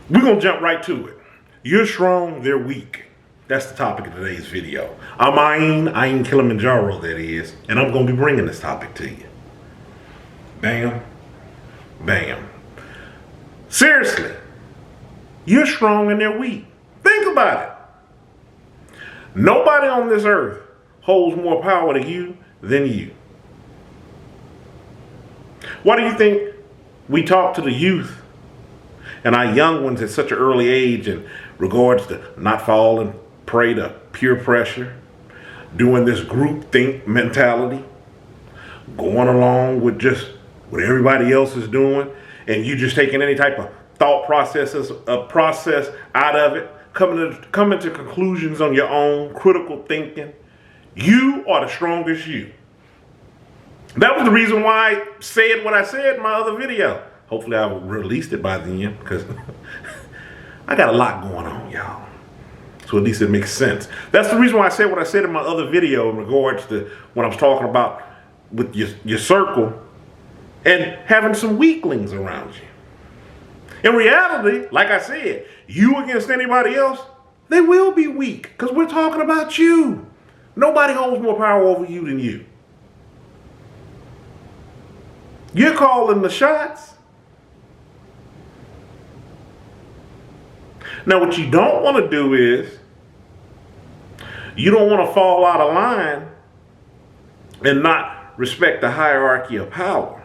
We're going to jump right to it. You're strong, they're weak. That's the topic of today's video. I'm Kilimanjaro, that is, and I'm going to be bringing this topic to you. Bam, bam. Seriously, you're strong and they're weak. Think about it. Nobody on this earth holds more power to you than you. Why do you think we talk to the youth and our young ones at such an early age in regards to not falling prey to peer pressure, doing this group think mentality, going along with just what everybody else is doing, and you just taking any type of thought process out of it, coming to conclusions on your own, critical thinking? You are the strongest you. That was the reason why I said what I said in my other video. Hopefully I released it by then, because I got a lot going on, y'all. So at least it makes sense. That's the reason why I said what I said in my other video in regards to what I was talking about with your circle and having some weaklings around you. In reality, like I said, you against anybody else, they will be weak, because we're talking about you. Nobody holds more power over you than you. You're calling the shots. Now, what you don't want to do is, you don't want to fall out of line and not respect the hierarchy of power.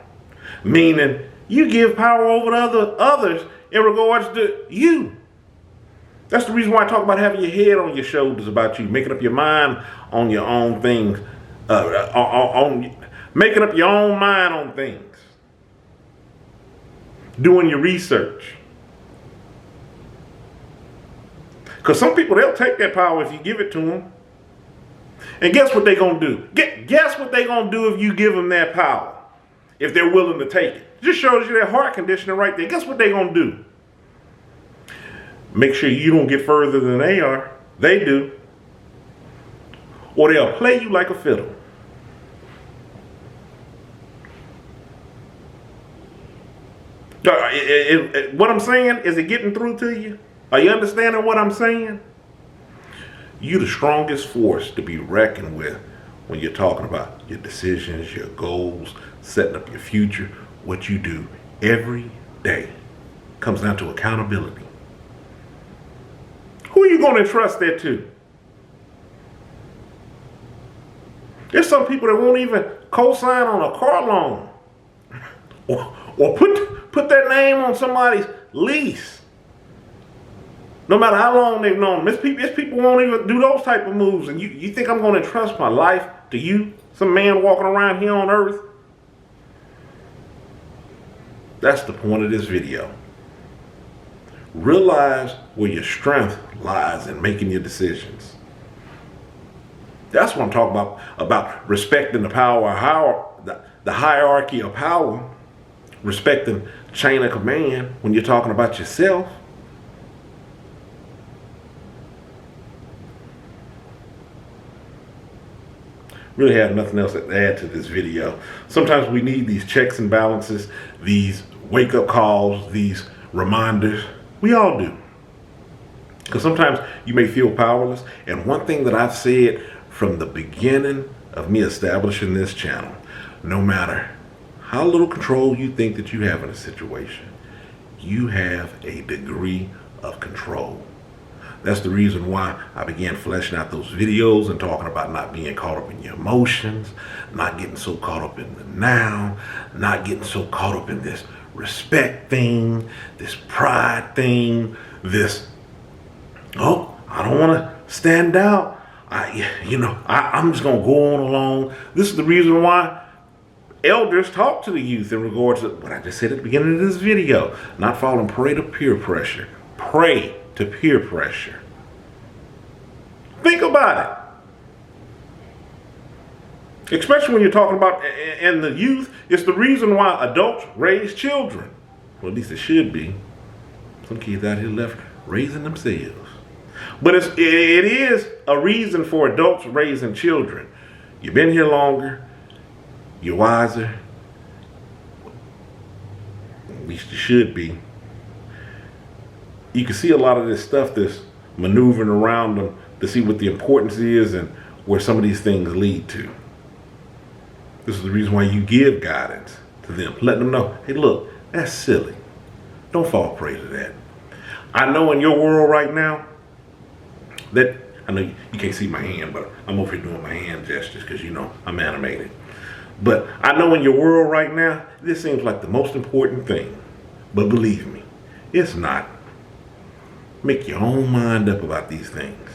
Meaning, you give power over to others in regards to you. That's the reason why I talk about having your head on your shoulders about you, making up your mind on your own things, making up your own mind on things, doing your research. Because some people, they'll take that power if you give it to them. And guess what they're going to do? Guess what they're going to do if you give them that power? If they're willing to take it. Just shows you their heart conditioning right there. Guess what they're going to do? Make sure you don't get further than they are. They do. Or they'll play you like a fiddle. What I'm saying, is it getting through to you? Are you understanding what I'm saying? You're the strongest force to be reckoned with when you're talking about your decisions, your goals, setting up your future, what you do every day. Comes down to accountability. Who are you going to trust that to? There's some people that won't even co-sign on a car loan or put their name on somebody's lease. No matter how long they've known them. There's people who won't even do those type of moves. And you think I'm going to entrust my life to you, some man walking around here on earth? That's the point of this video. Realize where your strength lies in making your decisions. That's what I'm talking about respecting the power, the hierarchy of power, respecting chain of command when you're talking about yourself. Really have nothing else to add to this video. Sometimes we need these checks and balances, these wake-up calls, these reminders. We all do. Because sometimes you may feel powerless. And one thing that I've said from the beginning of me establishing this channel, no matter how little control you think that you have in a situation, you have a degree of control. That's the reason why I began fleshing out those videos and talking about not being caught up in your emotions, not getting so caught up in the now, not getting so caught up in this respect thing, this pride thing, this, oh, I don't want to stand out. I'm just going to go on along. This is the reason why elders talk to the youth in regards to what I just said at the beginning of this video, not falling prey to peer pressure. Prey to peer pressure. Think about it. Especially when you're talking about in the youth, it's the reason why adults raise children. Well, at least it should be. Some kids out here left raising themselves. But it is a reason for adults raising children. You've been here longer. You're wiser. At least you should be. you can see a lot of this stuff that's maneuvering around them to see what the importance is and where some of these things lead to. This is the reason why you give guidance to them, letting them know, hey, look, that's silly. Don't fall prey to that. I know in your world right now that, I know you can't see my hand, but I'm over here doing my hand gestures because, you know, I'm animated. But I know in your world right now, this seems like the most important thing. But believe me, it's not. Make your own mind up about these things.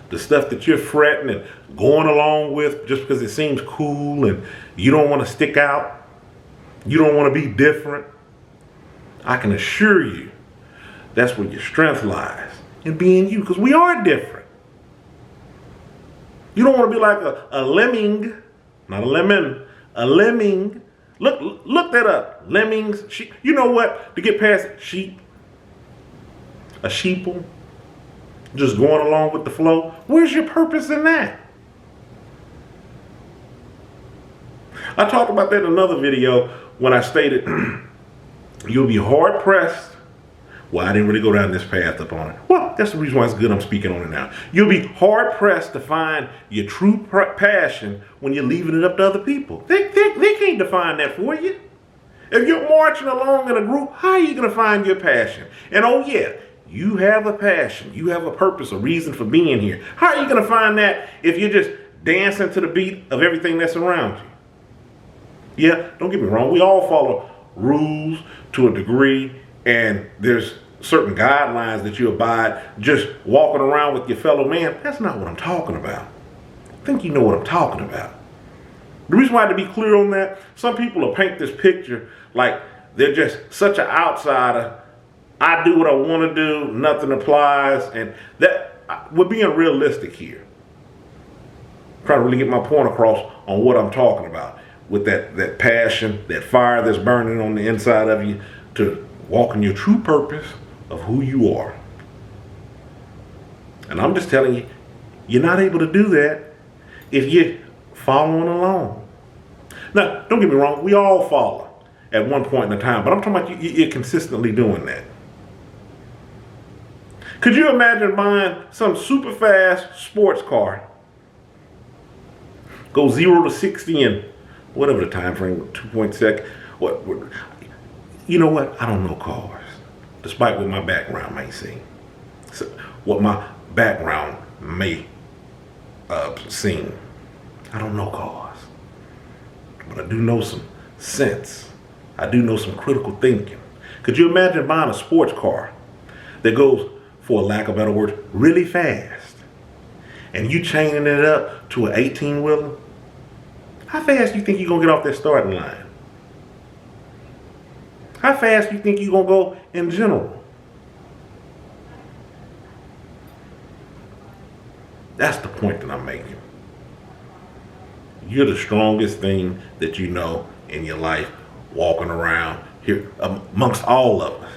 The stuff that you're fretting and going along with just because it seems cool and you don't want to stick out, you don't want to be different, I can assure you that's where your strength lies, in being you, because we are different. You don't want to be like a lemming, not a lemon, a lemming. Look that up. Lemmings, sheep. You know what? To get past sheep, a sheeple, just going along with the flow. Where's your purpose in that? I talked about that in another video when I stated you'll be hard pressed. Well, I didn't really go down this path up on it. Well, that's the reason why it's good I'm speaking on it now. You'll be hard pressed to find your true passion when you're leaving it up to other people. They can't define that for you. If you're marching along in a group, how are you going to find your passion? And oh yeah, you have a passion. You have a purpose, a reason for being here. How are you going to find that if you're just dancing to the beat of everything that's around you? Yeah, don't get me wrong. We all follow rules to a degree, and there's certain guidelines that you abide just walking around with your fellow man. That's not what I'm talking about. I think you know what I'm talking about. The reason why I had to be clear on that, some people will paint this picture like they're just such an outsider. I do what I want to do, nothing applies, and that we're being realistic here. Trying to really get my point across on what I'm talking about with that passion, that fire that's burning on the inside of you to walk in your true purpose of who you are. And I'm just telling you, you're not able to do that if you're following along. Now, don't get me wrong, we all follow at one point in time, but I'm talking about you're consistently doing that. Could you imagine buying some super fast sports car, go 0 to 60 in whatever the time frame, 2.2 seconds? What? You know what? I don't know cars, despite what my background may seem. So, what my background may seem. I don't know cars, but I do know some sense. I do know some critical thinking. Could you imagine buying a sports car that goes, for lack of better words, really fast, and you chaining it up to an 18-wheeler? How fast do you think you're going to get off that starting line? How fast do you think you're going to go in general? That's the point that I'm making. You're the strongest thing that you know in your life, walking around here amongst all of us.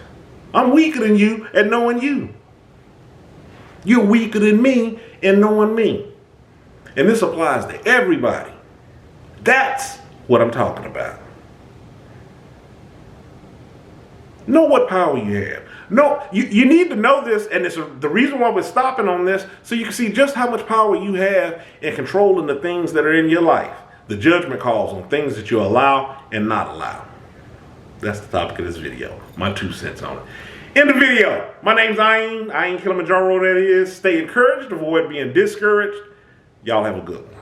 I'm weaker than you at knowing you. You're weaker than me in knowing me. And this applies to everybody. That's what I'm talking about. Know what power you have. No, you need to know this, and it's the reason why we're stopping on this, so you can see just how much power you have in controlling the things that are in your life. The judgment calls on things that you allow and not allow. That's the topic of this video. My 2 cents on it. In the video, my name's Kilimanjaro, that is. Stay encouraged, avoid being discouraged. Y'all have a good one.